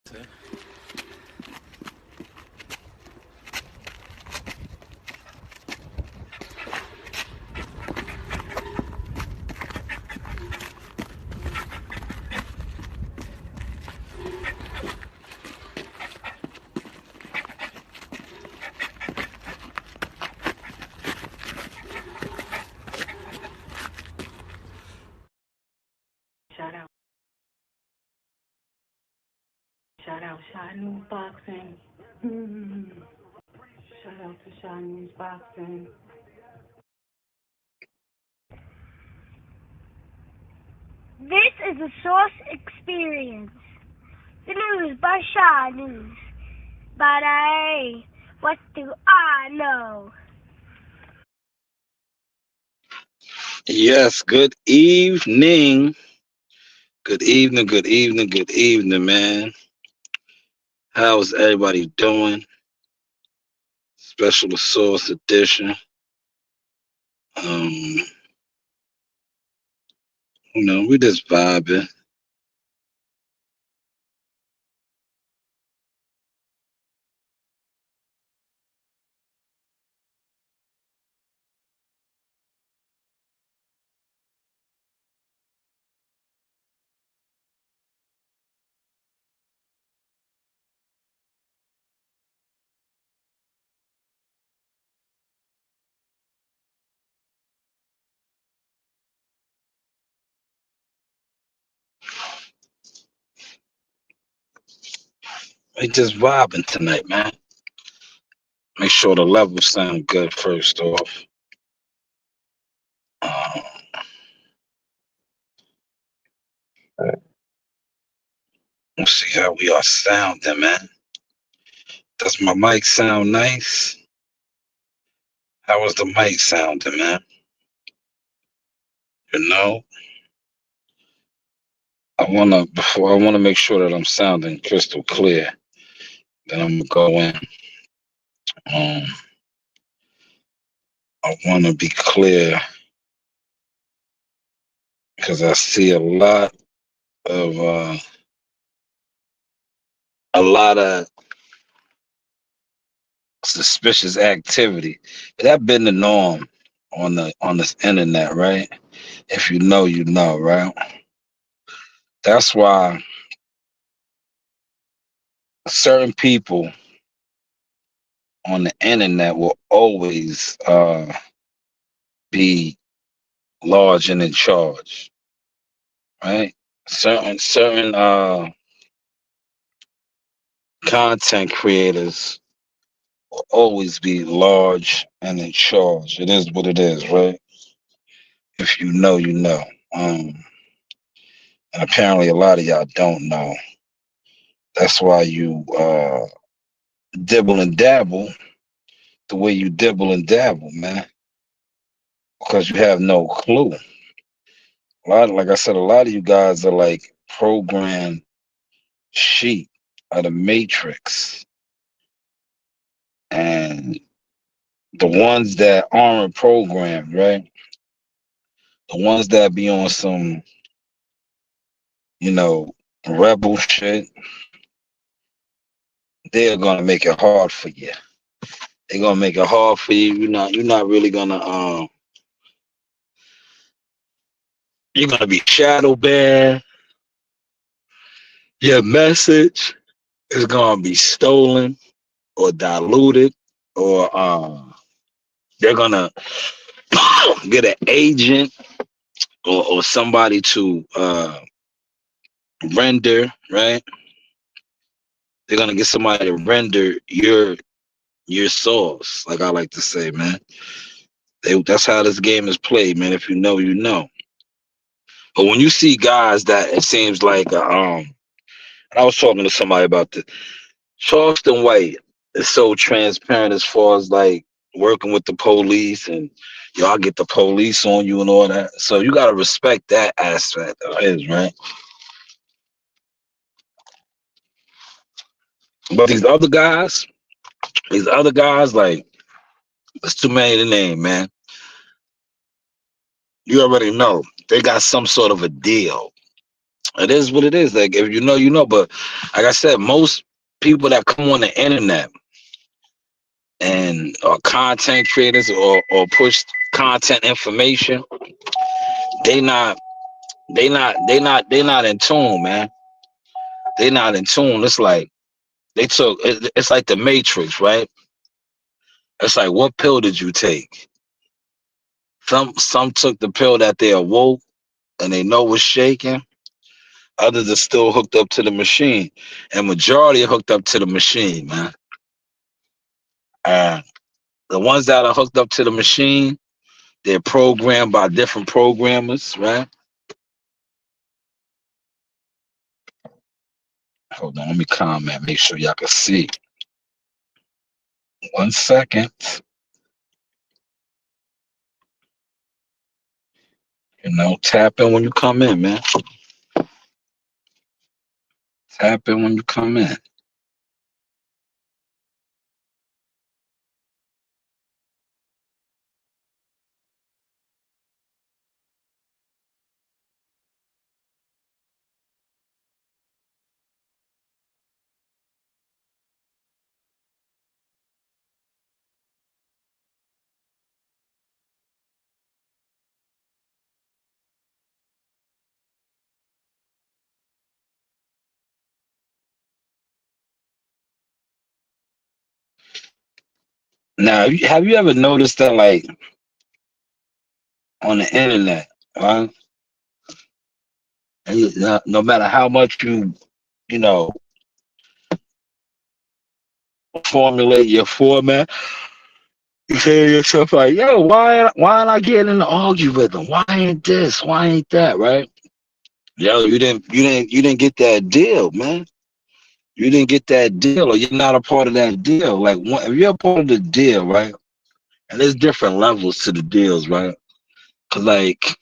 Sí. Shout out, Shot News Boxing. Mm. Shout out to Shot News Boxing. This is a Source Experience. The news by Shaw News. But hey, what do I know? Yes, good evening. Good evening, good evening, good evening, man. How's everybody doing? Special Source Edition. Um, we just vibing. We just vibing tonight, man. Make sure the levels sound good first off. Um, let's see how we are sounding, man. Does my mic sound nice? How is the mic sounding, man? You know, I wanna make sure that I'm sounding crystal clear. Then I'm gonna go in. Um, I wanna be clear because I see of a lot of suspicious activity. That been the norm on this internet, right? If you know, you know, right? That's why certain people on the internet will always be large and in charge, right? Certain content creators will always be large and in charge. It is what it is, right? If you know, you know. And apparently a lot of y'all don't know. That's why you dibble and dabble the way you dibble and dabble, man, because you have no clue. Like I said, a lot of you guys are like programmed sheep of the matrix, and the ones that aren't programmed, right? The ones that be on some, you know, rebel shit, they're gonna make it hard for you. They're gonna make it hard for you. You're not really gonna you're gonna be shadow banned. Your message is gonna be stolen or diluted, or they're gonna get an agent or somebody to render, right? They're gonna get somebody to render your source, like I like to say, man. That's how this game is played, man. If you know, you know. But when you see guys that it seems like and I was talking to somebody about this. Charleston White is so transparent as far as like working with the police and y'all get the police on you and all that. So you gotta respect that aspect of his, right? But these other guys, like it's too many to name, man. You already know they got some sort of a deal. It is what it is. Like if you know, you know. But like I said, most people that come on the internet and are content creators or push content information, they not they not in tune, man. They not in tune. It's like it's like the Matrix, right? It's like, what pill did you take? Some took the pill that they awoke and they know what's shaking. Others are still hooked up to the machine, and majority are hooked up to the machine, man. And the ones that are hooked up to the machine, they're programmed by different programmers, right? Hold on, let me comment, make sure y'all can see. 1 second. Tap in when you come in, man. Tap in when you come in. Now, have you ever noticed that, like, on the internet, right? And no matter how much you know, formulate your format, you say to yourself like, "Yo, why ain't I getting in the algorithm? Why ain't this? Why ain't that?" Right? Yo, you didn't get that deal, man. You didn't get that deal, or you're not a part of that deal. Like, if you're a part of the deal, right? And there's different levels to the deals, right? Cause like,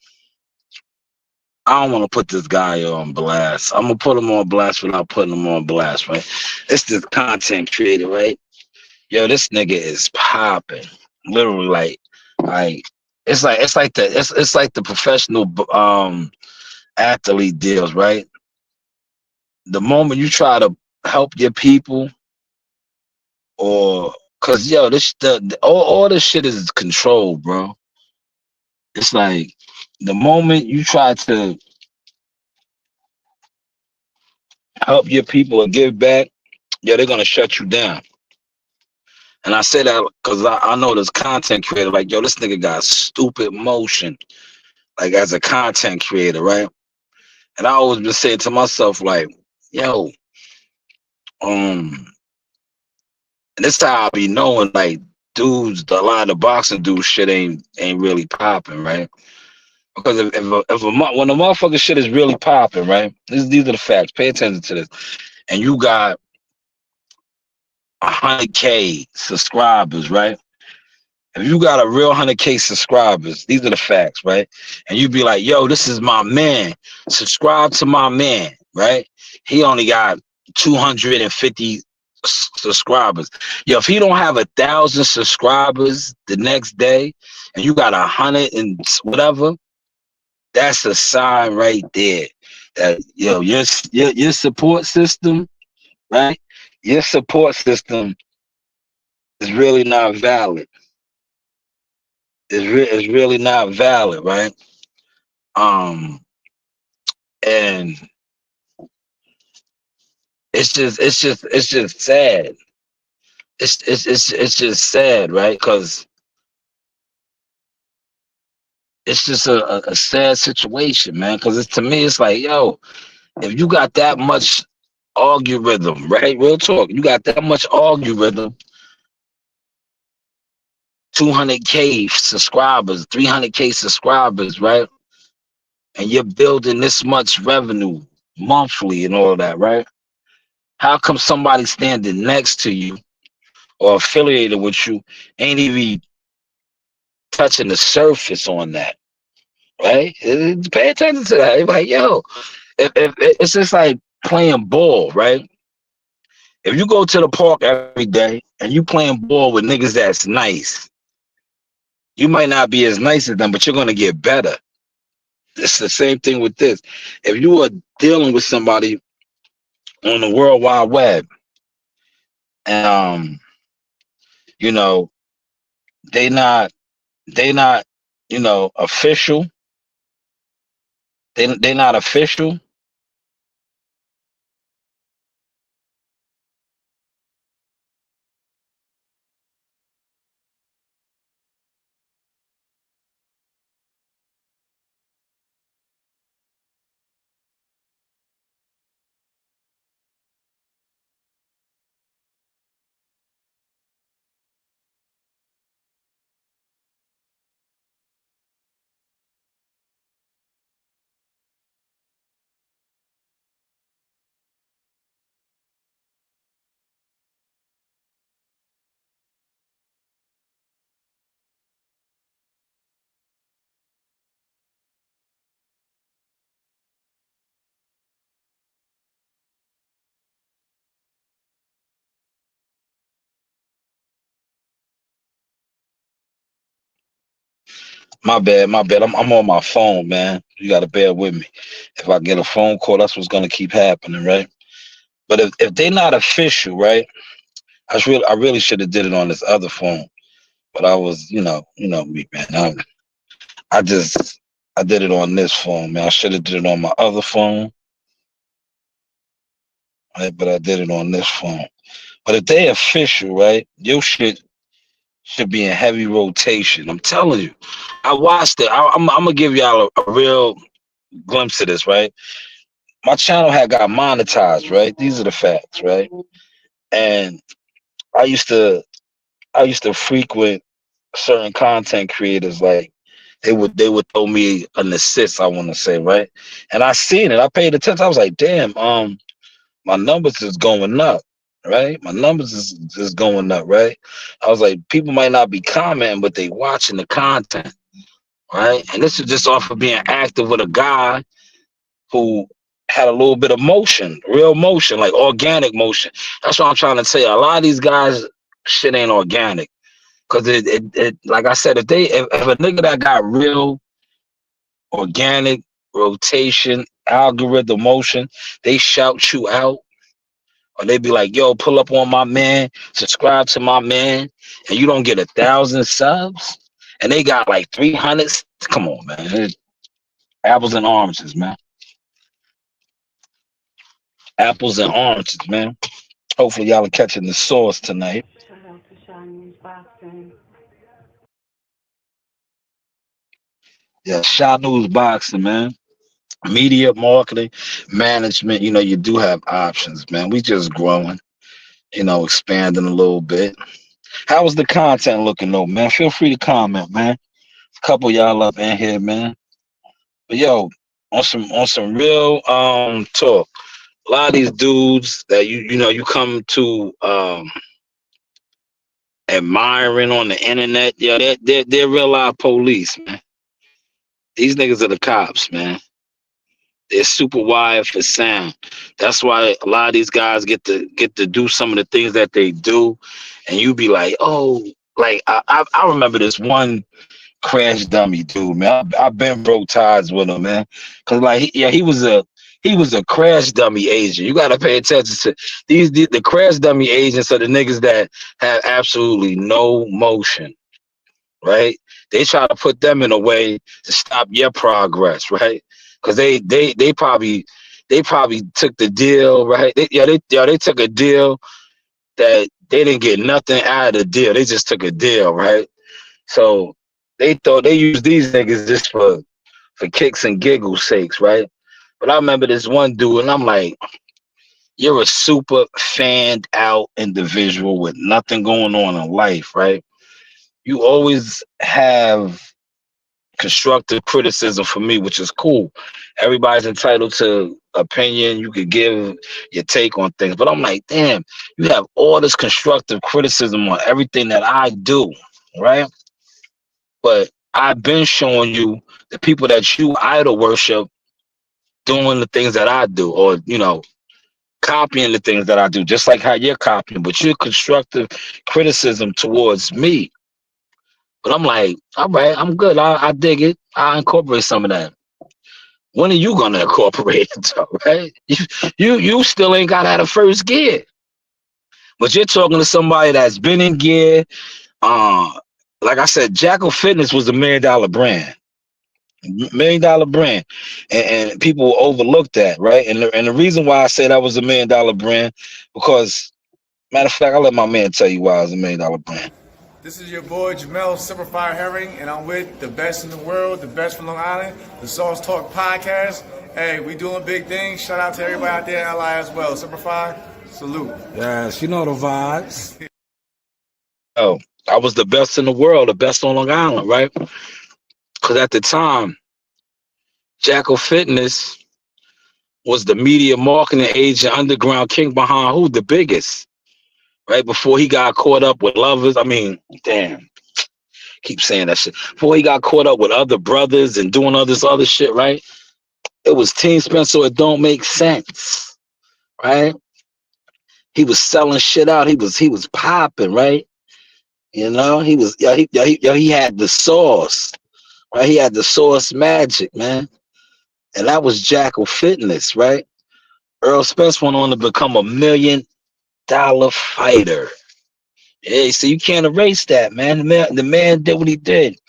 I don't want to put this guy on blast. I'm gonna put him on blast without putting him on blast, right? It's this content creator, right? Yo, this nigga is popping, literally, like it's like the professional athlete deals, right? The moment you try to help your people, or cause yo, all this shit is controlled, bro. It's like the moment you try to help your people or give back, yeah, they're gonna shut you down. And I say that because I know this content creator, like, yo, this nigga got stupid motion, like as a content creator, right? And I always been saying to myself, like, yo, and this how I be knowing, like, dudes, a lot of the boxing dudes shit ain't really popping, right? Because when the motherfucker shit is really popping, right? These are the facts. Pay attention to this. And you got 100K subscribers, right? If you got a real 100K subscribers, these are the facts, right? And you be like, yo, this is my man. Subscribe to my man, right? He only got 250 subscribers. Yo, if he don't have 1,000 subscribers the next day, and you got 100 and whatever, that's a sign right there that, yo, your support system, right? Your support system is really not valid. It's really not valid, right? Um, and it's just sad. It's just sad, right? Because it's just a sad situation, man. Because it's, to me, it's like, yo, if you got that much algorithm, right? Real talk, you got that much algorithm, 200K subscribers, 300K subscribers, right? And you're building this much revenue monthly and all that, right? How come somebody standing next to you or affiliated with you ain't even touching the surface on that, right? Pay attention to that. It's like, yo, if it's just like playing ball, right? If you go to the park every day and you playing ball with niggas that's nice, you might not be as nice as them, but you're gonna get better. It's the same thing with this. If you a dealing with somebody on the World Wide Web, and you know, they not they not official. They not official. My bad, my bad. I'm on my phone, man. You gotta bear with me. If I get a phone call, that's what's gonna keep happening, right? But if they not official, right? I really should have did it on this other phone, but I was, me, man. I did it on this phone, man. I should have did it on my other phone, right? But I did it on this phone. But if they official, right? Your shit should be in heavy rotation. I'm telling you. I watched it. I'm gonna give y'all a real glimpse of this, right? My channel had got monetized, right? These are the facts, right? And I used to I used to frequent certain content creators, like they would throw me an assist, I want to say, right? And I seen it. I paid attention. I was like, damn, my numbers is going up, right? My numbers is going up, right? I was like, people might not be commenting, but they watching the content, right? And this is just off of being active with a guy who had a little bit of motion, real motion, like organic motion. That's what I'm trying to say. A lot of these guys, shit ain't organic. Cause it like I said, if a nigga that got real organic rotation, algorithm motion, they shout you out, or they be like, yo, pull up on my man, subscribe to my man, and you don't get 1,000 subs, and they got like 300. Come on, man. It's apples and oranges, man. Apples and oranges, man. Hopefully y'all are catching the sauce tonight. Shout out to Shy News Boxing. Yeah, Shot News Boxing, man. Media marketing, management, you do have options, man. We just growing, expanding a little bit. How was the content looking though, man? Feel free to comment, man. A couple of y'all up in here, man. But yo, on some real talk. A lot of these dudes that you come to admiring on the internet, yeah, they're real live police, man. These niggas are the cops, man. They're super wired for sound. That's why a lot of these guys get to do some of the things that they do, and you be like, oh, like I remember this one crash dummy dude, man. I've been broke ties with him, man, cause like he was a crash dummy agent. You gotta pay attention to the crash dummy agents are the niggas that have absolutely no motion, right? They try to put them in a way to stop your progress, right? Because they probably took the deal, right? They took a deal that they didn't get nothing out of the deal. They just took a deal, right? So they thought they used these niggas just for kicks and giggles sakes, right? But I remember this one dude, and I'm like, you're a super fanned out individual with nothing going on in life, right? You always have constructive criticism for me, which is cool. Everybody's entitled to opinion. You could give your take on things, but I'm like, damn, you have all this constructive criticism on everything that I do, right? But I've been showing you the people that you idol worship doing the things that I do, or copying the things that I do, just like how you're copying, but you're constructive criticism towards me. But I'm like, all right, I'm good. I dig it. I incorporate some of that. When are you gonna incorporate it, though, right? You still ain't got out of first gear, but you're talking to somebody that's been in gear. Uh, like I said, Jackal Fitness was $1 million brand, $1 million brand, and people overlook that, right? And the reason why I say that was $1 million brand, because matter of fact, I'll let my man tell you why it was $1 million brand. This is your boy Jamel Simplified Herring, and I'm with the best in the world, the best from Long Island, the Sauce Talk Podcast. Hey, we doing big things. Shout out to everybody out there in LI as well. Simplified, salute. Yes, you know the vibes. Oh, I was the best in the world, the best on Long Island, right? Because at the time, Jackal Fitness was the media marketing agent, underground king behind who? The biggest, right? Before he got caught up with lovers. I mean, damn, keep saying that shit. Before he got caught up with other brothers and doing all this other shit, right? It was Team Spencer. It don't make sense, right? He was selling shit out. He was popping, right? You know, he was he had the sauce, right? He had the sauce magic, man. And that was Jackal Fitness, right? Earl Spence went on to become $1 million fighter. Yeah, so you can't erase that, man. The man did what he did,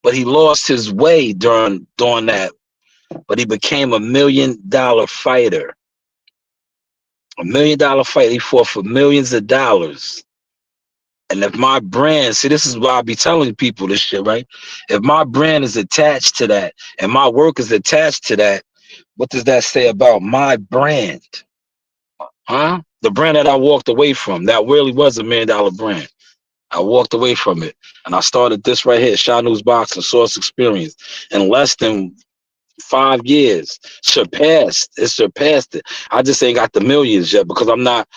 but he lost his way during that. But he became $1 million fighter. $1 million fighter. He fought for millions of dollars. And if my brand, see, this is why I be telling people this shit, right? If my brand is attached to that and my work is attached to that, what does that say about my brand? Huh? The brand that I walked away from, that really was $1 million brand. I walked away from it. And I started this right here, Shot News Boxing, Source Experience. In less than 5 years, surpassed it. I just ain't got the millions yet because I'm not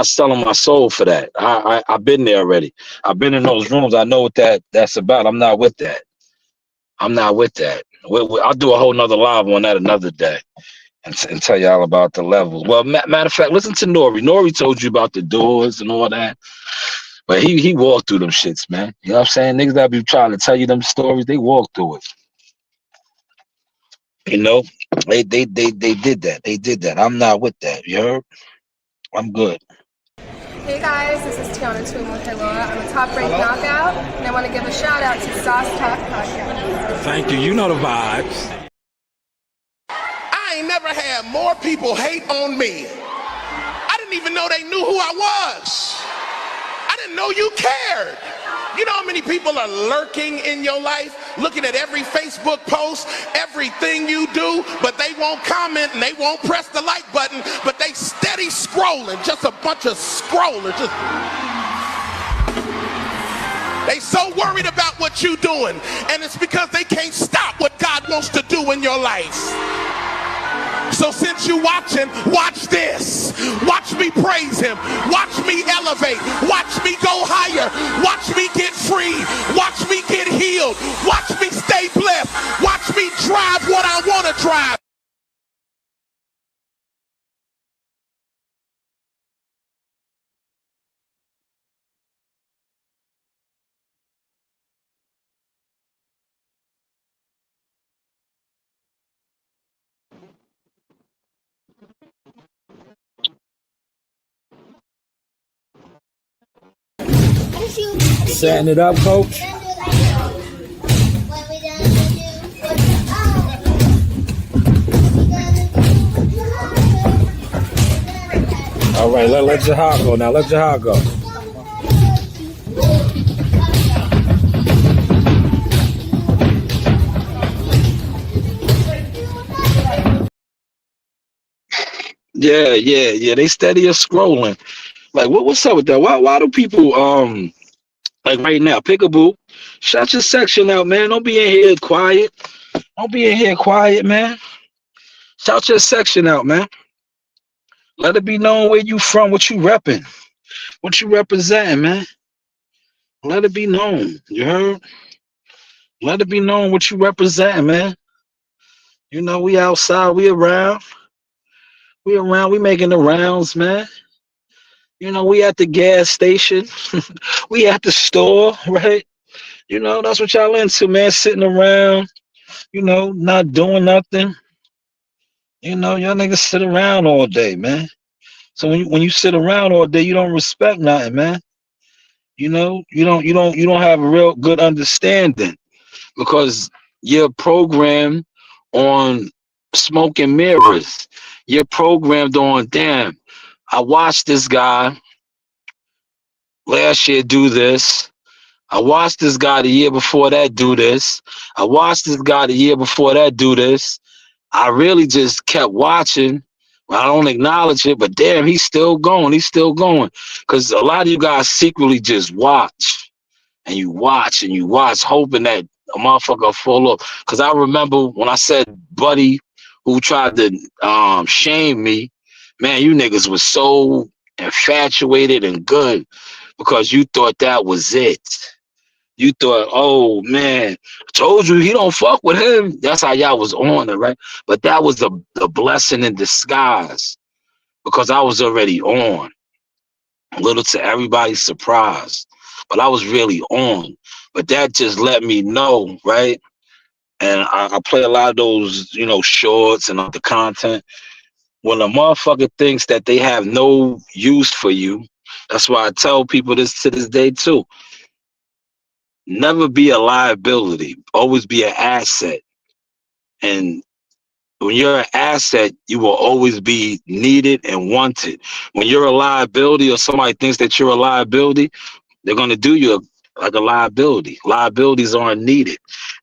selling my soul for that. I've been there already. I've been in those rooms. I know what that's about. I'm not with that. I'll do a whole nother live on that another day and tell y'all about the levels. Well, matter of fact, listen to Nori. Nori told you about the doors and all that. But he walked through them shits, man. You know what I'm saying? Niggas that be trying to tell you them stories, they walk through it. You know, they did that. They did that. I'm not with that. You heard? I'm good. Hey guys, this is Tiana Tuimuhelua. I'm a top-ranked knockout, and I want to give a shout-out to Sauce Talk Podcast. Thank you. You know the vibes. I ain't never had more people hate on me. I didn't even know they knew who I was. I didn't know you cared. You know how many people are lurking in your life, looking at every Facebook post, everything you do, but they won't comment and they won't press the like button, but they steady scrolling, just a bunch of scrollers. They so worried about what you're doing, and it's because they can't stop what God wants to do in your life. So since you're watching, watch this. Watch me praise him. Watch me elevate. Watch me go higher. Watch me get free. Watch me get healed. Watch me stay blessed. Watch me drive what I want to drive. Setting it up, coach. All right, let Jahar go now. Let Jahar go. Yeah. They steady as scrolling. Like, what's up with that? Why do people like right now, Peekaboo, shut your section out, man. Don't be in here quiet. Don't be in here quiet, man. Shout your section out, man. Let it be known where you from, what you repping, what you representing, man. Let it be known. You heard? Let it be known what you representing, man. You know, we outside, we around. We making the rounds, man. You know, we at the gas station. We at the store, right? You know, that's what y'all into, man. Sitting around, not doing nothing. Y'all niggas sit around all day, man. So when you sit around all day, you don't respect nothing, man. You don't have a real good understanding because you're programmed on smoke and mirrors. You're programmed on, damn, I watched this guy last year do this. I watched this guy the year before that do this. I watched this guy the year before that do this. I really just kept watching. I don't acknowledge it, but damn, he's still going. He's still going. Because a lot of you guys secretly just watch and you watch and you watch, hoping that a motherfucker fall up. Because I remember when I said buddy who tried to shame me, man, you niggas was so infatuated and good because you thought that was it. You thought, oh man, I told you he don't fuck with him. That's how y'all was on it, right? But that was the blessing in disguise because I was already on. A little to everybody's surprise, but I was really on. But that just let me know, right? And I play a lot of those, shorts and other content. When a motherfucker thinks that they have no use for you, that's why I tell people this to this day too. Never be a liability. Always be an asset. And when you're an asset, you will always be needed and wanted. When you're a liability or somebody thinks that you're a liability, they're going to do you like a liability. Liabilities aren't needed.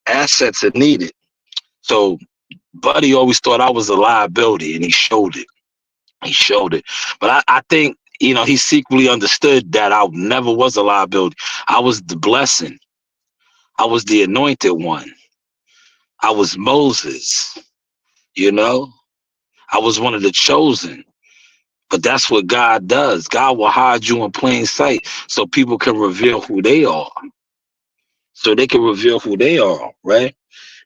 Assets are needed. So Buddy always thought I was a liability, and he showed it. He showed it. But I think, he secretly understood that I never was a liability. I was the blessing. I was the anointed one. I was Moses, I was one of the chosen. But that's what God does. God will hide you in plain sight so people can reveal who they are. So they can reveal who they are, right?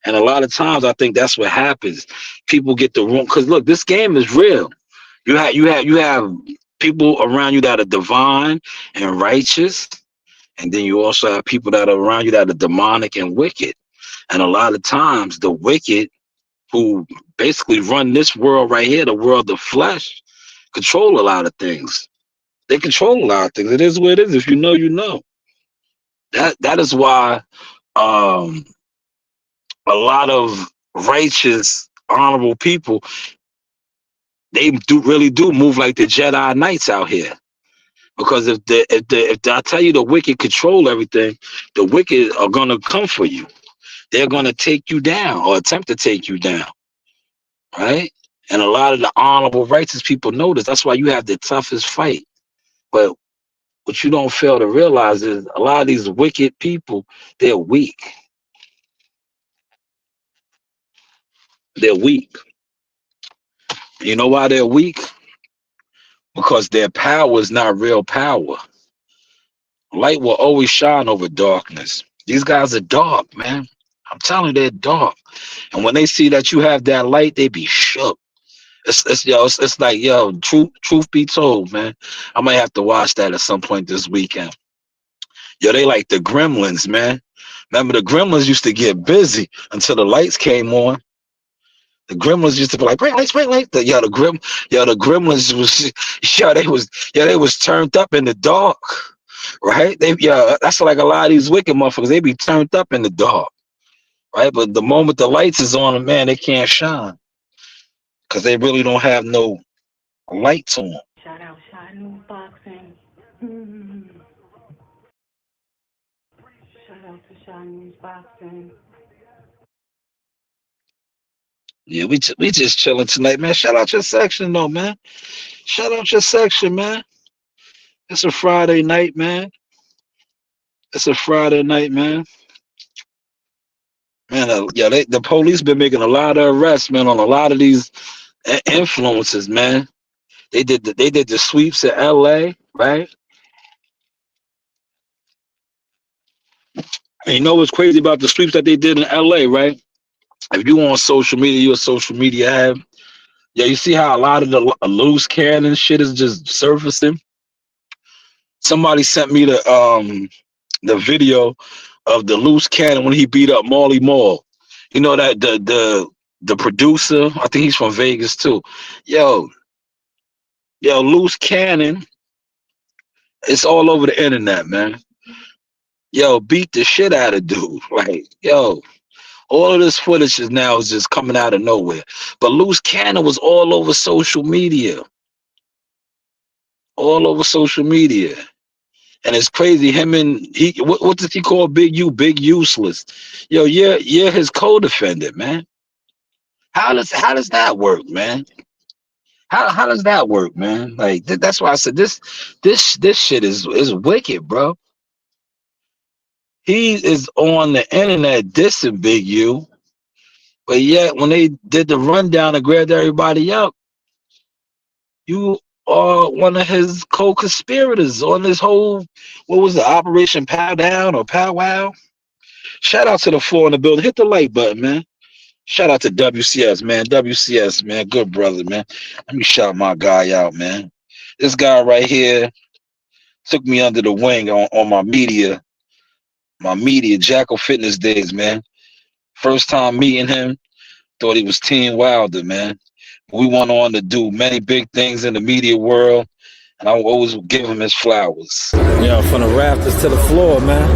And a lot of times I think that's what happens. People get the wrong, because look, this game is real. You have people around you that are divine and righteous. And then you also have people that are around you that are demonic and wicked. And a lot of times the wicked who basically run this world right here, the world of flesh, control a lot of things. They control a lot of things. It is what it is. If you know, you know. That is why a lot of righteous, honorable people, they really do move like the Jedi Knights out here. Because if I tell you the wicked control everything, the wicked are gonna come for you. They're gonna take you down or attempt to take you down, right? And a lot of the honorable, righteous people know this. That's why you have the toughest fight. But what you don't fail to realize is a lot of these wicked people, they're weak. They're weak. You know why they're weak? Because their power is not real power. Light will always shine over darkness. These guys are dark, man. I'm telling you, they're dark. And when they see that you have that light, they be shook. It's like, truth be told, man, I might have to watch that at some point this weekend. They like the Gremlins, man. Remember, the Gremlins used to get busy until the lights came on. The Gremlins used to be like, bright lights, bright lights. The Gremlins they was turned up in the dark, right? That's like a lot of these wicked motherfuckers. They be turned up in the dark, right? But the moment the lights is on them, man, they can't shine because they really don't have no lights on. Shout out Shy News Boxing. Shout out to Shy News Boxing. Yeah, we just chilling tonight, man. Shout out your section, though, man. Shout out your section, man. It's a Friday night, man. It's a Friday night, man. Man, the police been making a lot of arrests, man, on a lot of these influencers, man. They did the sweeps in LA, right? And you know what's crazy about the sweeps that they did in LA, right? If you on social media, you're a social media have. Yeah, you see how a lot of the loose cannon shit is just surfacing. Somebody sent me the video of the loose cannon when he beat up Marley Marl. You know that the producer, I think he's from Vegas too. Yo, Loose Cannon. It's all over the internet, man. Yo, beat the shit out of dude. Like, yo, all of this footage is just coming out of nowhere. But Loose Cannon was all over social media. All over social media. And it's crazy. Him and what does he call Big U? Big Useless. Yo, you're his co-defendant, man. How does that work, man? How does that work, man? Like that's why I said this shit is wicked, bro. He is on the internet dissing Big U, but yet when they did the rundown and grabbed everybody up, you are one of his co-conspirators on this whole, what was it, Operation Pow Down or Pow Wow? Shout out to the 4 in the building. Hit the like button, man. Shout out to WCS, man. WCS, man. Good brother, man. Let me shout my guy out, man. This guy right here took me under the wing on my media Jackal Fitness days, man. First time meeting him, thought he was Team Wilder, man. We went on to do many big things in the media world, and I always give him his flowers. Yeah, from the rafters to the floor, man.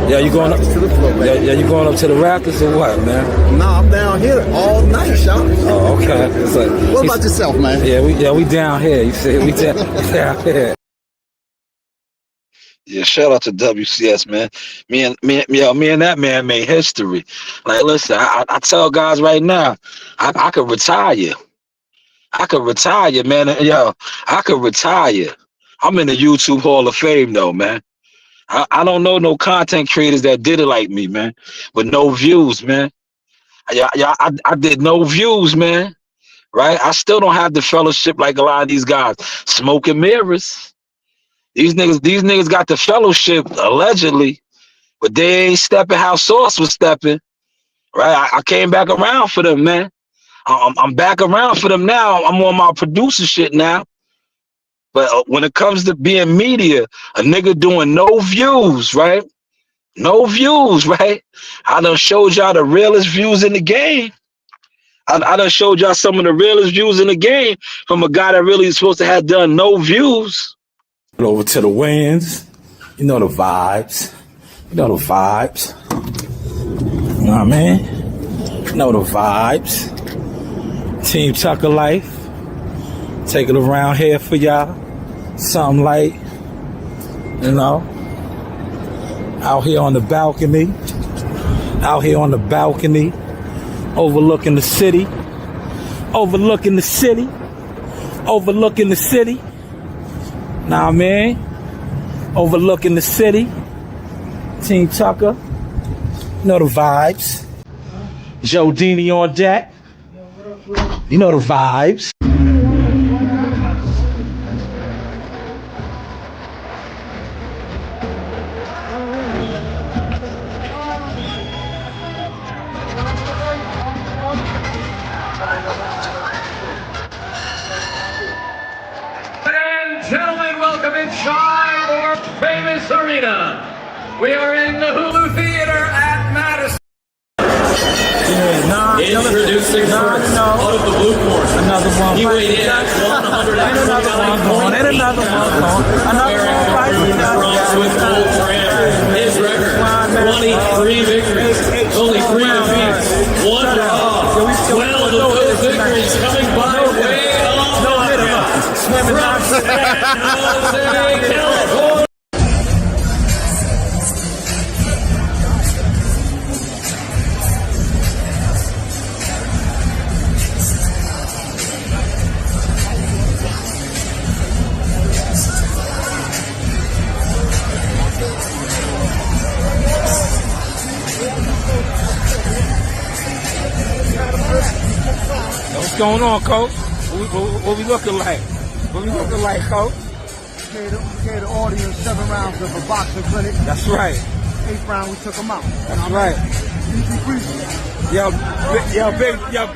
Yeah, you going up to the floor, man. Yeah, you going up to the rafters or what, man? No, I'm down here all night, Sean. Oh, okay. What about yourself, man? Yeah, we down here. You see, we down here. Yeah, shout out to WCS, man. Me and that man made history. Like, listen, I tell guys right now, I could retire. I could retire, man. Yo, I could retire. I'm in the YouTube Hall of Fame, though, man. I don't know no content creators that did it like me, man. With no views, man. I did no views, man. Right? I still don't have the fellowship like a lot of these guys. Smoke and mirrors. These niggas got the fellowship, allegedly, but they ain't stepping how Sauce was stepping. Right? I came back around for them, man. I'm back around for them now. I'm on my producer shit now. But when it comes to being media, a nigga doing no views, right? No views, right? I done showed y'all the realest views in the game. I done showed y'all some of the realest views in the game from a guy that really is supposed to have done no views. Over to the wins. You know the vibes. You know the vibes. You know what I mean? You know the vibes. Team Tucker Life. Take it around here for y'all. Something light. You know. Out here on the balcony. Out here on the balcony. Overlooking the city. Overlooking the city. Overlooking the city. Nah, man. Overlooking the city. Team Tucker. You know the vibes. Joe Dini on deck. You know the vibes. Gentlemen, welcome inside our famous arena. We are in the Hulu Theater at Madison. Introducing first, out of the blue corner. Another one. He weighed in at 149 pounds. With gold trim. His record, 23 victories, only 3 defeats, 1 draw. 12 of those victories coming by way of from San Jose, California. What's going on, Coach? What we looking like? What we looking like, Coach? Gave the audience 7 rounds of a boxing clinic. That's right. 8th round, we took them out. That's right. Easy breezy. Yo, big. Yo,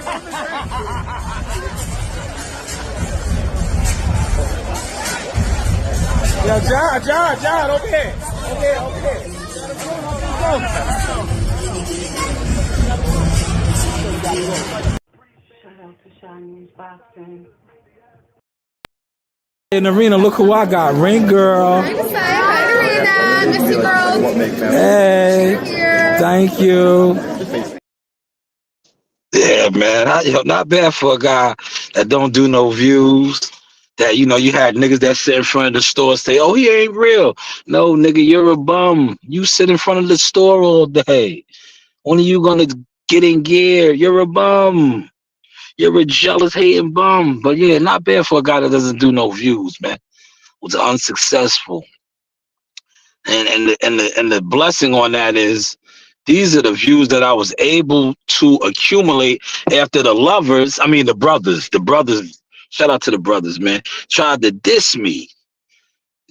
John, over here. Over here. Go. Shout out to Chinese boxing. In the arena, look who I got. Ring girl. Hi, Arena. Miss you, girls. Hey. Thank you. Yeah, man. Not bad for a guy that don't do no views. That, you had niggas that sit in front of the store say, oh, he ain't real. No, nigga, you're a bum. You sit in front of the store all day. When are you gonna get in gear? You're a bum. You're a jealous, hating bum. But yeah, not bad for a guy that doesn't do no views, man. Was unsuccessful. And the blessing on that is these are the views that I was able to accumulate after the brothers, shout out to the brothers, man, tried to diss me.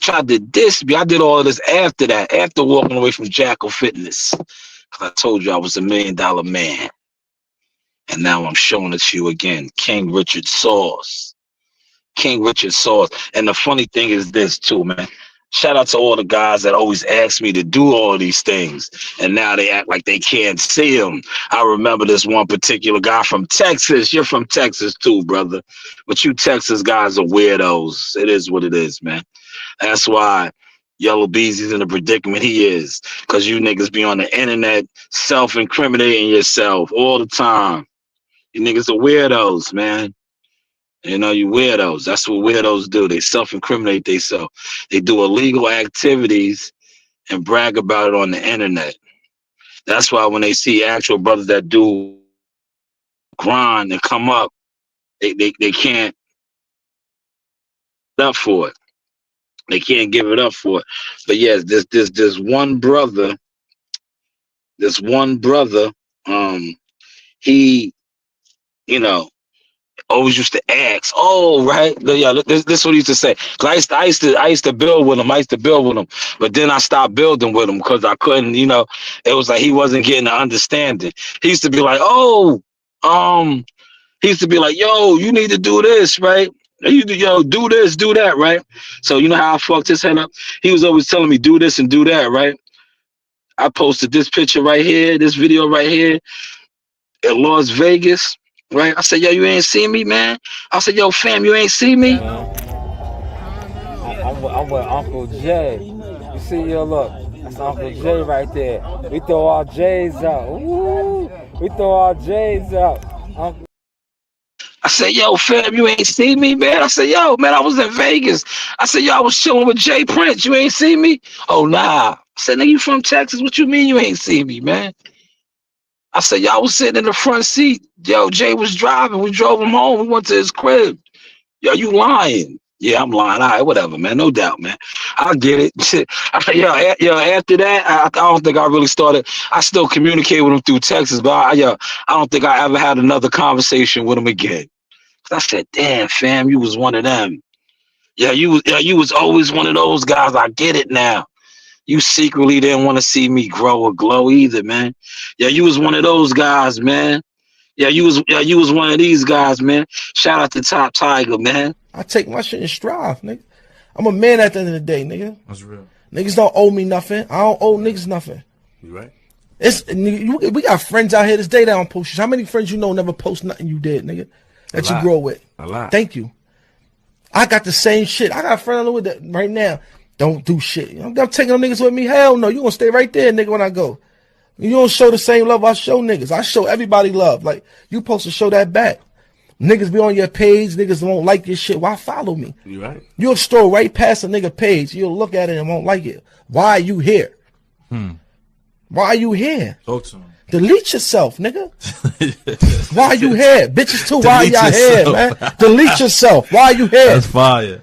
I did all of this after that, after walking away from Jackal Fitness. Because I told you I was $1 million man. And now I'm showing it to you again. King Richard Sauce. And the funny thing is this too, man. Shout out to all the guys that always ask me to do all these things. And now they act like they can't see them. I remember this one particular guy from Texas. You're from Texas too, brother. But you Texas guys are weirdos. It is what it is, man. That's why Yellow Beezy's in the predicament he is. Because you niggas be on the internet self-incriminating yourself all the time. You niggas are weirdos, man. You weirdos. That's what weirdos do. They self-incriminate themselves. They do illegal activities and brag about it on the internet. That's why when they see actual brothers that do grind and come up, they can't up for it. They can't give it up for it. But yes, this one brother, he, always used to ask, oh, right. Yeah, this is what he used to say. Cause I used to build with him. But then I stopped building with him because I couldn't, it was like he wasn't getting the understanding. He used to be like, he used to be like, yo, you need to do this, right? Do this, do that, right? So you know how I fucked his head up? He was always telling me, do this and do that, right? I posted this picture right here, this video right here at Las Vegas. Right? I said, yo, you ain't see me, man. I said, yo, fam, you ain't see me. I'm with Uncle Jay. You see, yo, look, that's Uncle Jay right there. We throw our J's out. Woo! We throw our J's out. I said, yo, fam, you ain't see me, man. I said, yo, man, I was in Vegas. I said, yo, I was chilling with Jay Prince. You ain't see me? Oh, nah. I said, nigga, you from Texas? What you mean you ain't see me, man? I said, y'all was sitting in the front seat. Yo, Jay was driving. We drove him home. We went to his crib. Yo, you lying. Yeah, I'm lying. All right, whatever, man. No doubt, man. I get it. Yo, after that, I don't think I really started. I still communicate with him through Texas, but I don't think I ever had another conversation with him again. I said, damn, fam, you was one of them. Yeah, you was always one of those guys. I get it now. You secretly didn't want to see me grow or glow either, man. Yeah, you was one of those guys, man. Yeah, you was one of these guys, man. Shout out to Top Tiger, man. I take my shit in strive, nigga. I'm a man at the end of the day, nigga. That's real. Niggas don't owe me nothing. I don't owe niggas nothing. You right? We got friends out here this day that don't post shit. How many friends you know never post nothing you did, nigga? That you grow with. A lot. Thank you. I got the same shit. I got a friend with that right now. Don't do shit. I'm taking them niggas with me. Hell no. You gonna stay right there, nigga, when I go. You don't show the same love I show niggas. I show everybody love. Like, you supposed to show that back. Niggas be on your page. Niggas won't like your shit. Why follow me? You right. You'll stroll right past a nigga page. You'll look at it and won't like it. Why are you here? Why are you here? Talk to him. Delete yourself, nigga. Why are you here? Bitches too, why y'all here, man? Delete yourself. Why are you here? That's fire.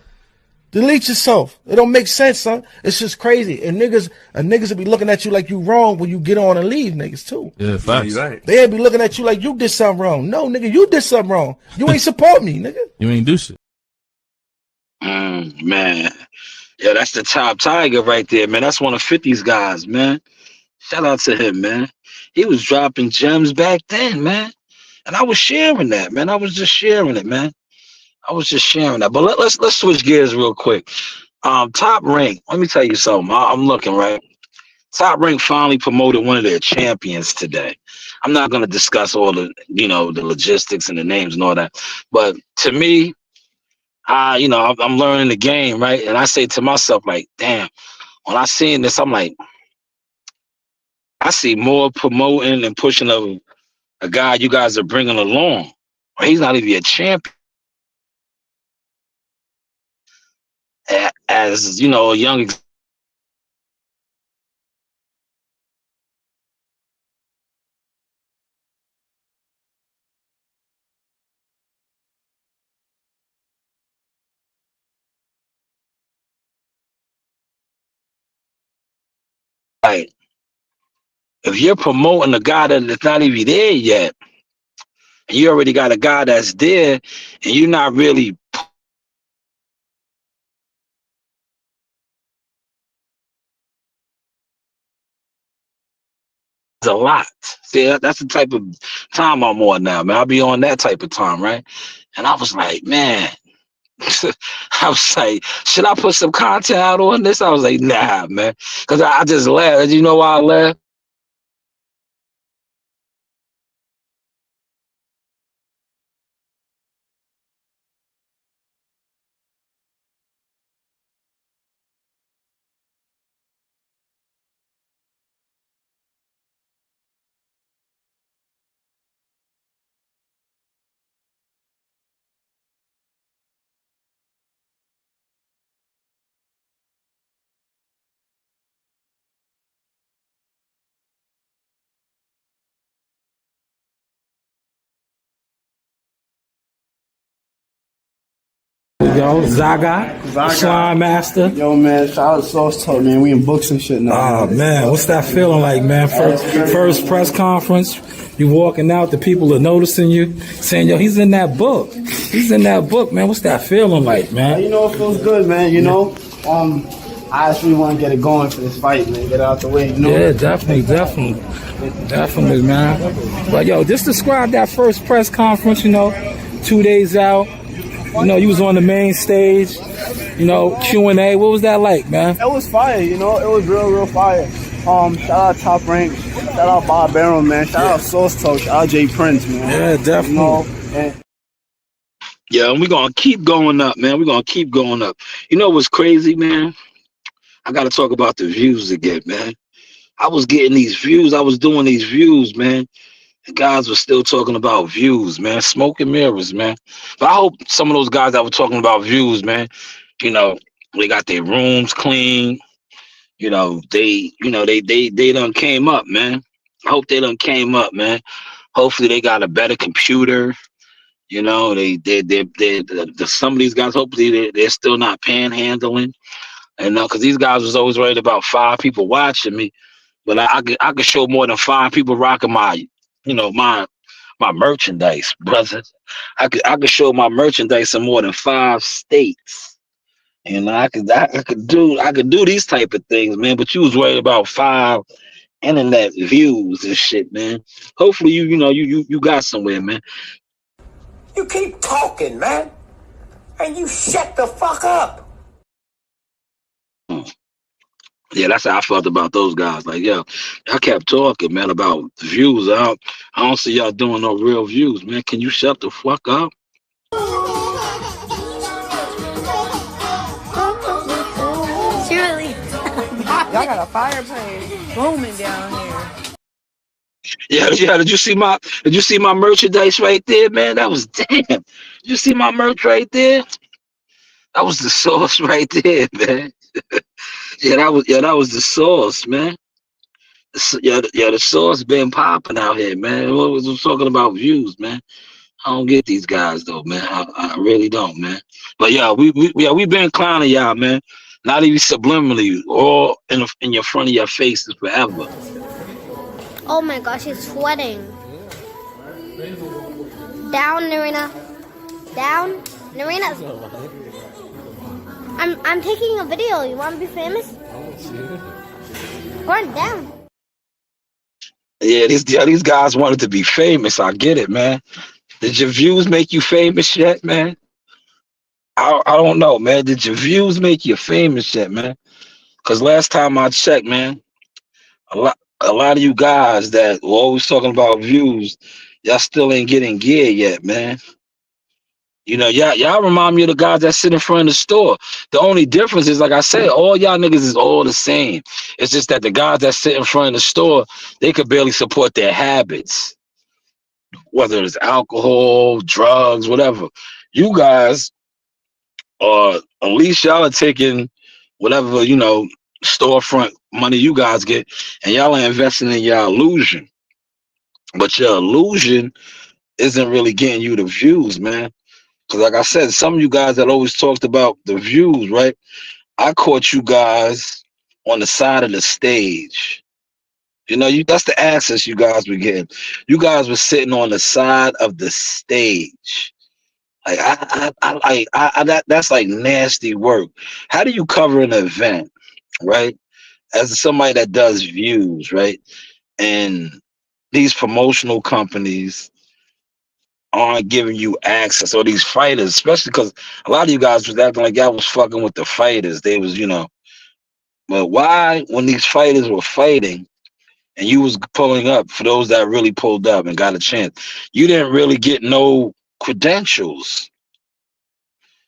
Delete yourself. It don't make sense, son. It's just crazy. And niggas will be looking at you like you wrong when you get on and leave, niggas too. Yeah, facts. Yeah, right. They'll be looking at you like you did something wrong. No, nigga, you did something wrong. You ain't support me, nigga. You ain't do shit. Man. Yeah, that's the Top Tiger right there, man. That's one of 50's guys, man. Shout out to him, man. He was dropping gems back then, man. And I was sharing that, man. I was just sharing it, man. But let's switch gears real quick. Top Rank. Let me tell you something. I'm looking, right? Top Rank finally promoted one of their champions today. I'm not going to discuss all the, the logistics and the names and all that. But to me, I'm learning the game, right? And I say to myself, like, damn, when I seen this, I'm like, I see more promoting and pushing of a guy you guys are bringing along. He's not even a champion. As, a young like, if you're promoting a guy that's not even there yet, and you already got a guy that's there, and you're not really a lot. See, that's the type of time I'm on now, man. I'll be on that type of time, right? And I was like, man, I was like, should I put some content out on this? I was like, nah, man, because I just laughed. You know why I laughed? Yo, Zaga, Slime Master. Yo, man, shout out to Sauce Talk, man. We in books and shit now. Oh, man, what's that feeling like, man? First press conference, you walking out, the people are noticing you, saying, yo, he's in that book. He's in that book, man. What's that feeling like, man? You know, it feels good, man. You know, I actually want to get it going for this fight, man. Get it out the way, you know? Yeah, definitely, man. But, yo, just describe that first press conference, 2 days out. You was on the main stage, Q&A. What was that like, man? It was fire, it was real fire. Shout out Top Rank, shout out Bob Barrow, man. Shout out Sauce Talk, shout out Jay Prince, man. Yeah, definitely. Yeah, and we're going to keep going up, man. We're going to keep going up. You know what's crazy, man? I got to talk about the views again, man. I was getting these views. I was doing these views, man. The guys were still talking about views, man. Smoke and mirrors, man. But I hope some of those guys that were talking about views, man, they got their rooms clean. They done came up, man. I hope they done came up, man. Hopefully they got a better computer. Some of these guys, hopefully they're still not panhandling. And because these guys was always worried about 5 people watching me, but I could show more than 5 people rocking my merchandise, brother. I could show my merchandise in more than 5 states. I could do these type of things, man. But you was worried about 5 internet views and shit, man. Hopefully you got somewhere, man. You keep talking, man, and you shut the fuck up. Yeah, that's how I felt about those guys. Like, yo, I kept talking, man, about views. I don't see y'all doing no real views, man. Can you shut the fuck up? Surely. Y'all got a fireplace booming down here. Yeah. Did you see my merchandise right there, man? That was damn. Did you see my merch right there? That was the sauce right there, man. That was the sauce, man. The sauce been popping out here, man. What was talking about views, man? I don't get these guys though, man. I really don't, man. But yeah, we been clowning y'all, man. Not even subliminally, all in your front of your faces forever. Oh my gosh, he's sweating. Down, Narina. Down, Narina. I'm taking a video. You want to be famous? Run down. Yeah, these guys wanted to be famous. I get it, man. Did your views make you famous yet, man? I don't know, man. Did your views make you famous yet, man? Because last time I checked, man, a lot of you guys that were always talking about views, y'all still ain't getting gear yet, man. You know, y'all remind me of the guys that sit in front of the store. The only difference is, like I said, all y'all niggas is all the same. It's just that the guys that sit in front of the store, they could barely support their habits, whether it's alcohol, drugs, whatever. You guys are, at least y'all are taking whatever, you know, storefront money you guys get, and y'all are investing in your illusion. But your illusion isn't really getting you the views, man. Because like I said, some of you guys that always talked about the views, right? I caught you guys on the side of the stage. You know, that's the access you guys were getting. You guys were sitting on the side of the stage. Like that's like nasty work. How do you cover an event, right? As somebody that does views, right? And these promotional companies aren't giving you access, or these fighters, especially because a lot of you guys was acting like y'all was fucking with the fighters. They was, you know, but why, when these fighters were fighting and you was pulling up, for those that really pulled up and got a chance, you didn't really get no credentials.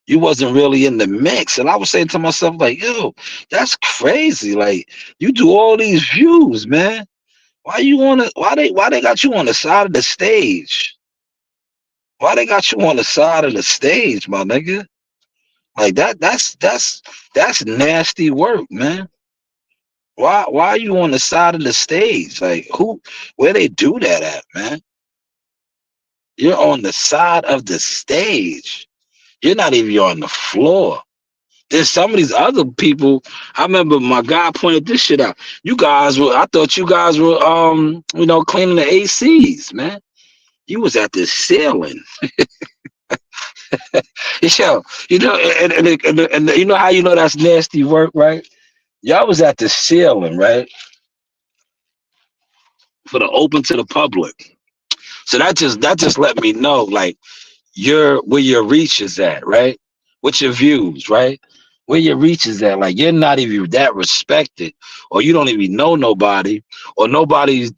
You wasn't really in the mix. And I was saying to myself, like, yo, that's crazy. Like, you do all these views, man. Why they got you on the side of the stage? Why they got you on the side of the stage, my nigga? Like that's nasty work, man. Why are you on the side of the stage? Like, where they do that at, man? You're on the side of the stage. You're not even on the floor. There's some of these other people. I remember my guy pointed this shit out. I thought you guys were you know, cleaning the ACs, man. You was at the ceiling. Yo, you know, and you know how you know that's nasty work, right? Y'all was at the ceiling, right? For the open to the public. So that just let me know, like, where your reach is at, right? What's your views, right? Where your reach is at. Like, you're not even that respected, or you don't even know nobody, or nobody,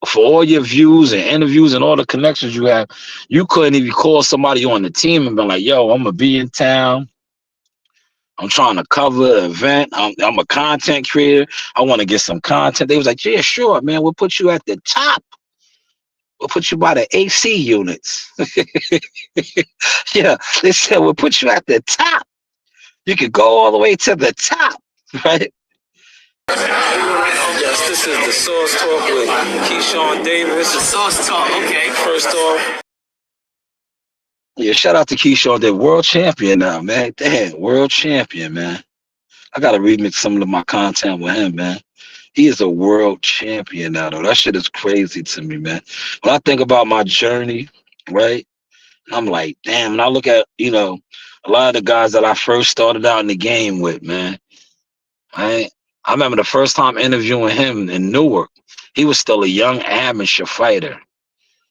for all your views and interviews and all the connections you have, you couldn't even call somebody on the team and be like, yo, I'm gonna be in town. I'm trying to cover an event. I'm a content creator. I want to get some content. They was like, yeah, sure, man. We'll put you at the top. We'll put you by the AC units. Yeah, they said we'll put you at the top. You could go all the way to the top, right? Yes, this is the Sauce Talk with Keyshawn Davis. The Sauce Talk, okay. First off, yeah, shout out to Keyshawn, the world champion now, man. Damn, world champion, man. I gotta remix some of my content with him, man. He is a world champion now, though. That shit is crazy to me, man. When I think about my journey, right, I'm like, damn. And I look at, you know, a lot of the guys that I first started out in the game with, man. I remember the first time interviewing him in Newark. He was still a young amateur fighter.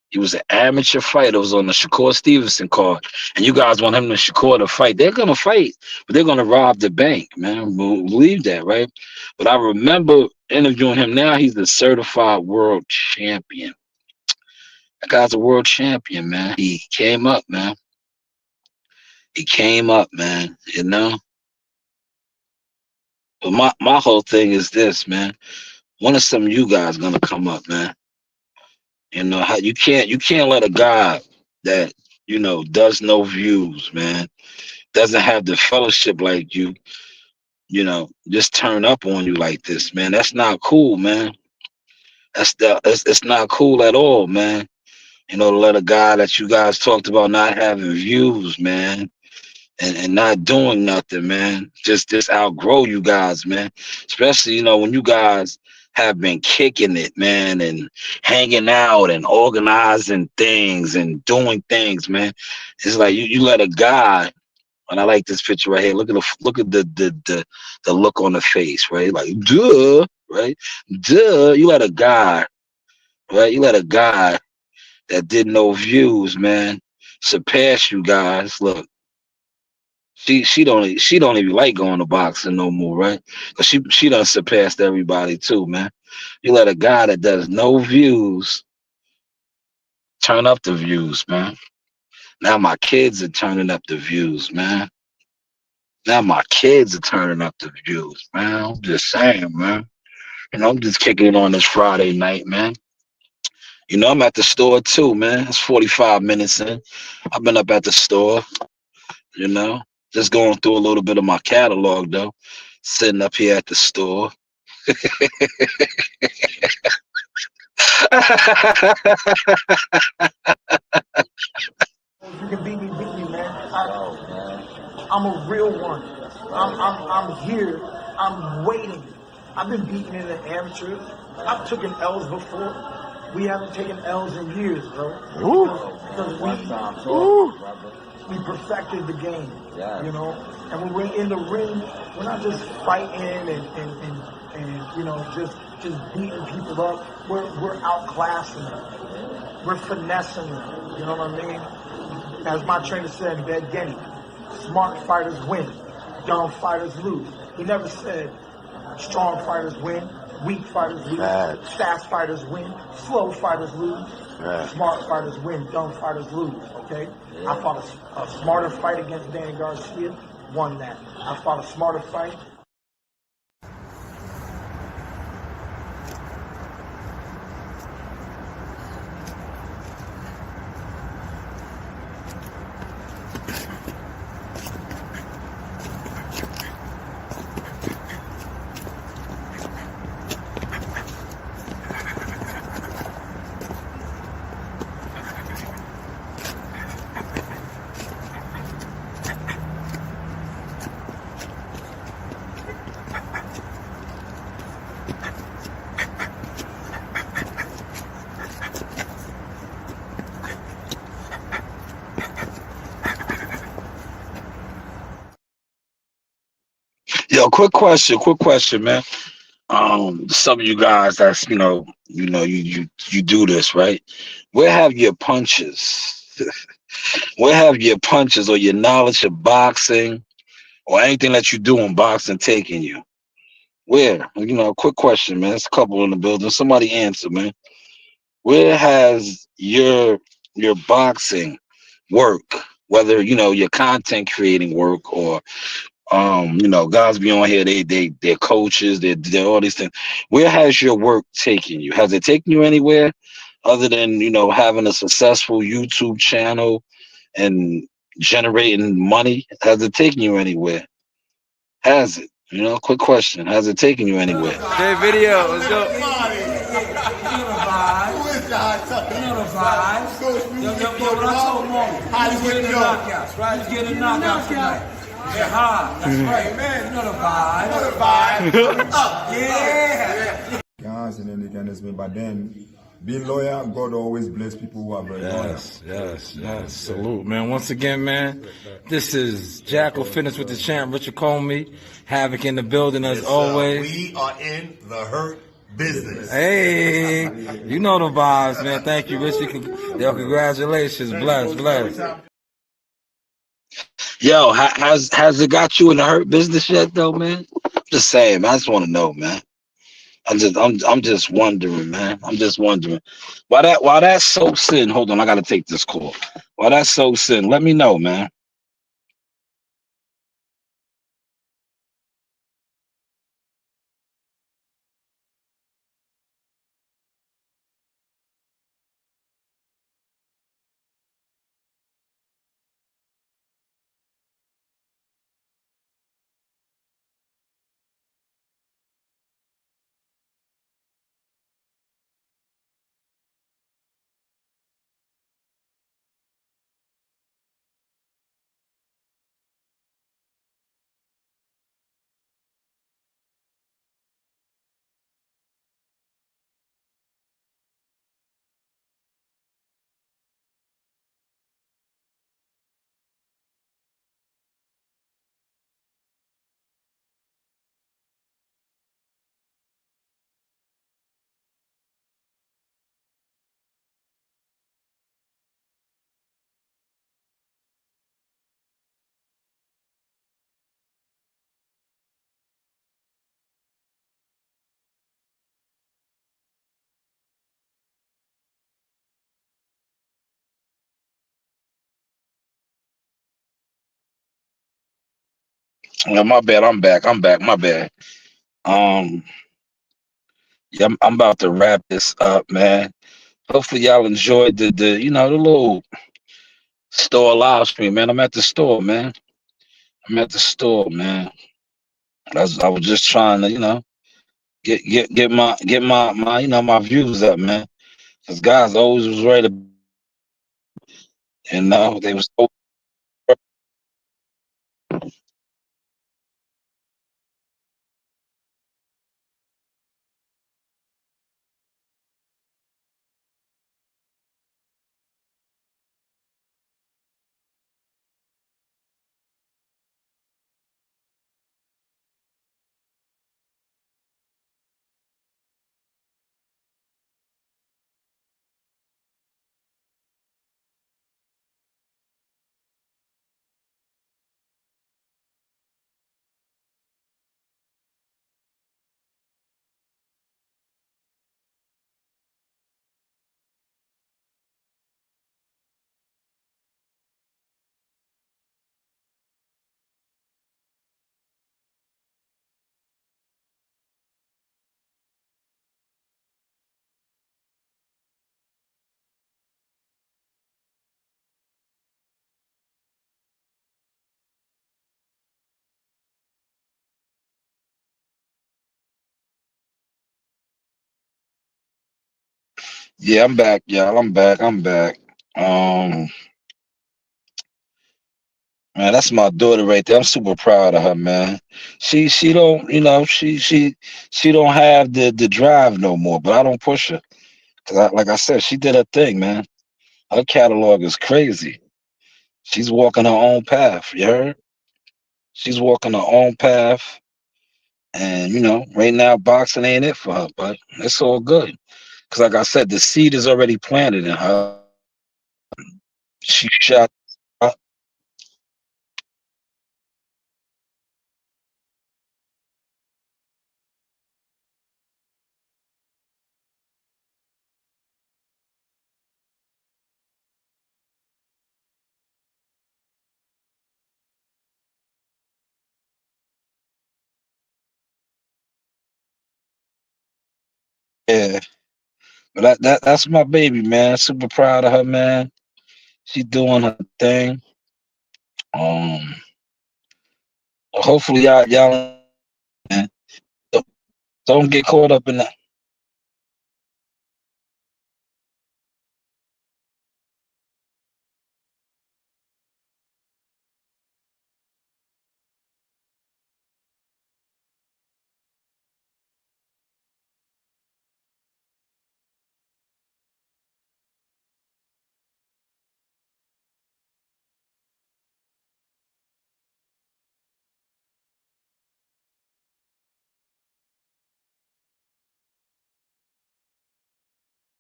He was an amateur fighter. It was on the Shakur Stevenson card. And you guys want him and Shakur to fight. They're going to fight, but they're going to rob the bank, man. Believe that, right? But I remember interviewing him. Now he's the certified world champion. That guy's a world champion, man. He came up, man. He came up, man, you know? But my whole thing is this, man. When are some of you guys going to come up, man? You know, how you can't let a guy that, you know, does no views, man, doesn't have the fellowship like you, you know, just turn up on you like this, man. That's not cool, man. It's not cool at all, man. You know, to let a guy that you guys talked about not having views, man, and not doing nothing, man, just outgrow you guys, man. Especially, you know, when you guys have been kicking it, man, and hanging out and organizing things and doing things, man. It's like you let a guy, and I like this picture right here. Look at the look on the face, right? Like, duh, right? Duh. You let a guy, right? You let a guy that did no views, man, surpass you guys. Look. She don't even like going to boxing no more, right? Cause she done surpassed everybody too, man. You let a guy that does no views turn up the views, man. Now my kids are turning up the views, man. Now my kids are turning up the views, man. I'm just saying, man. I'm just kicking it on this Friday night, man. I'm at the store too, man. It's 45 minutes in. I've been up at the store, you know, just going through a little bit of my catalog though. Sitting up here at the store. You can beat me, man. I'm a real one. I'm here. I'm waiting. I've been beaten in the amateurs. I've taken L's before. We haven't taken L's in years, bro. Because we perfected the game, you know. And when we're in the ring, we're not just fighting and you know, just beating people up. We're outclassing them. We're finessing them. You know what I mean? As my trainer said, Bed Genny, smart fighters win, dumb fighters lose. He never said strong fighters win, weak fighters lose, fast fighters win, slow fighters lose, smart fighters win, dumb fighters lose, okay? I fought a smarter fight against Danny Garcia, won that. I fought a smarter fight. Yo, quick question, man. Some of you guys that's you do this, right? Where have your punches? Where have your punches or your knowledge of boxing or anything that you do in boxing taken you? Where? Quick question, man. It's a couple in the building. Somebody answer, man. Where has your boxing work, whether your content creating work or guys be on here, they're coaches, they're all these things. Where has your work taken you? Has it taken you anywhere other than having a successful YouTube channel and generating money? Has it taken you anywhere? Has it? Quick question. Has it taken you anywhere? Great video. Let's go. He's getting knockouts, right? He's getting knockouts tonight. Yeah, hard. That's right, man. You know the vibe. Yeah. Guys, and then again, it's been, but then being loyal, God always bless people who are very loyal. Yes. Salute, man. Once again, man, this is Jackal Fitness with the champ, Richard Comey. Havoc in the building as always. We are in the hurt business. Hey, you know the vibes, man. Thank you, Richard. Yo, congratulations. Bless. Yo, has it got you in the hurt business yet, though, man? I'm just saying, man. I just want to know, man. I'm just wondering, man. I'm just wondering. While that soaks in, hold on, I gotta take this call. While that soaks in, let me know, man. Yeah, my bad. I'm back. My bad. Um, yeah, I'm about to wrap this up, man. Hopefully y'all enjoyed the little store live stream, man. I'm at the store, man. I'm at the store, man. I was just trying to, get my my views up, man. Cause guys always was ready to, they was so. Yeah, I'm back, y'all. I'm back. I'm back. Um, Man, that's my daughter right there. I'm super proud of her, man. She don't, she don't have the drive no more. But I don't push her, cause like I said, she did her thing, man. Her catalog is crazy. She's walking her own path. You heard? She's walking her own path, and right now boxing ain't it for her, but it's all good. Cause like I said, the seed is already planted in her. She shot. Yeah, but that's my baby, man. Super proud of her, man. She doing her thing. Um, Hopefully y'all man, don't get caught up in that.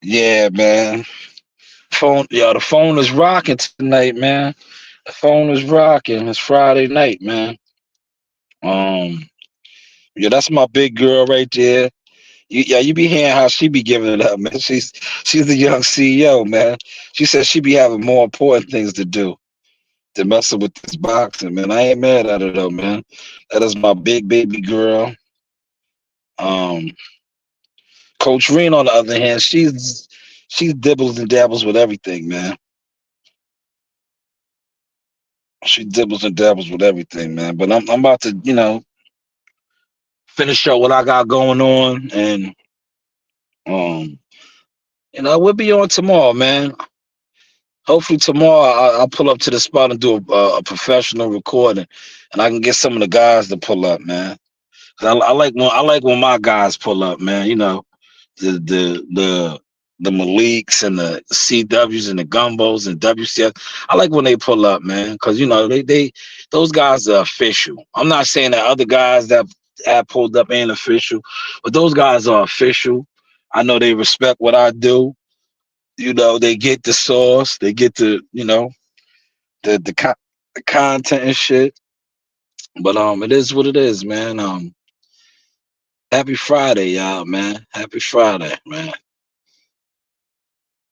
Yeah, man. The phone is rocking tonight, man. The phone is rocking. It's Friday night, man. Um, yeah, that's my big girl right there. You be hearing how she be giving it up, man. She's the young CEO, man. She says she be having more important things to do than messing with this boxing, man. I ain't mad at her though, man. That is my big baby girl. Um, Coach Reen, on the other hand, she's dibbles and dabbles with everything, man. She dibbles and dabbles with everything, man. But I'm about to, finish up what I got going on, and um, we'll be on tomorrow, man. Hopefully tomorrow I'll pull up to the spot and do a professional recording, and I can get some of the guys to pull up, man. 'Cause I like when my guys pull up, man. The Maliks and the CWs and the Gumbos and WCF. I like when they pull up, man, because they those guys are official. I'm not saying that other guys that have pulled up ain't official, but those guys are official. I know they respect what I do. They get the sauce, they get the content and shit. But it is what it is, man. Happy Friday, y'all, man. Happy Friday, man.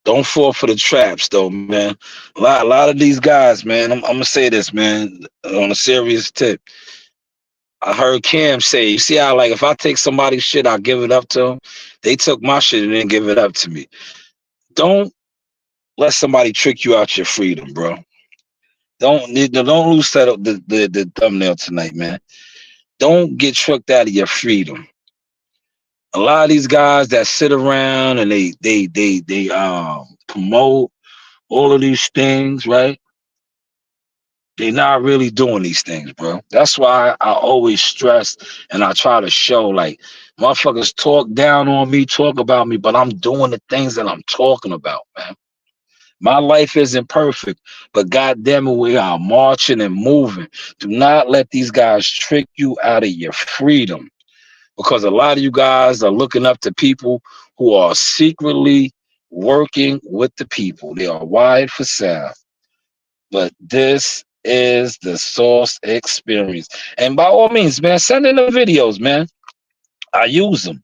Don't fall for the traps, though, man. A lot of these guys, man. I'm gonna say this, man, on a serious tip. I heard Cam say, you see how, like, if I take somebody's shit, I give it up to them. They took my shit and didn't give it up to me. Don't let somebody trick you out your freedom, bro. Don't lose sight of the thumbnail tonight, man. Don't get tricked out of your freedom. A lot of these guys that sit around and they promote all of these things, right? They're not really doing these things, bro. That's why I always stress and I try to show, like, motherfuckers talk down on me, talk about me, but I'm doing the things that I'm talking about, man. My life isn't perfect, but goddamn it, we are marching and moving. Do not let these guys trick you out of your freedom, because a lot of you guys are looking up to people who are secretly working with the people. They are wired for sound. But this is the Source Experience. And by all means, man, send in the videos, man. I use them.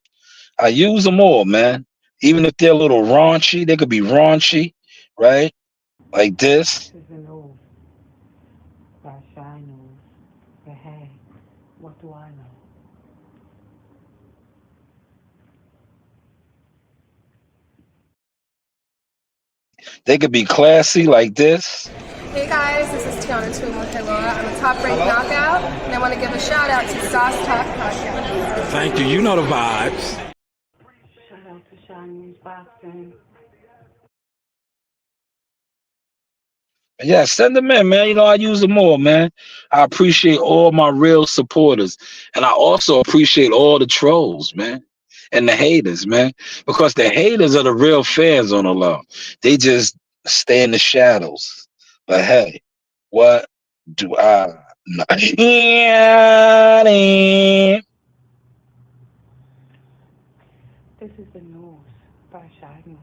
I use them all, man. Even if they're a little raunchy, they could be raunchy, right? Like this. This is the news by Shy News. But hey, what do I know? They could be classy like this. Hey guys, this is Tiana Tuimukelua. I'm a top-ranked knockout, and I want to give a shout-out to Sauce Talk Podcast. Thank you. You know the vibes. Shout out to Shy News Boxing. Yeah, send them in, man. You know, I use them all, man. I appreciate all my real supporters. And I also appreciate all the trolls, man. And the haters, man. Because the haters are the real fans on the low. They just stay in the shadows. But hey, what do I know? This is the news by Shy News.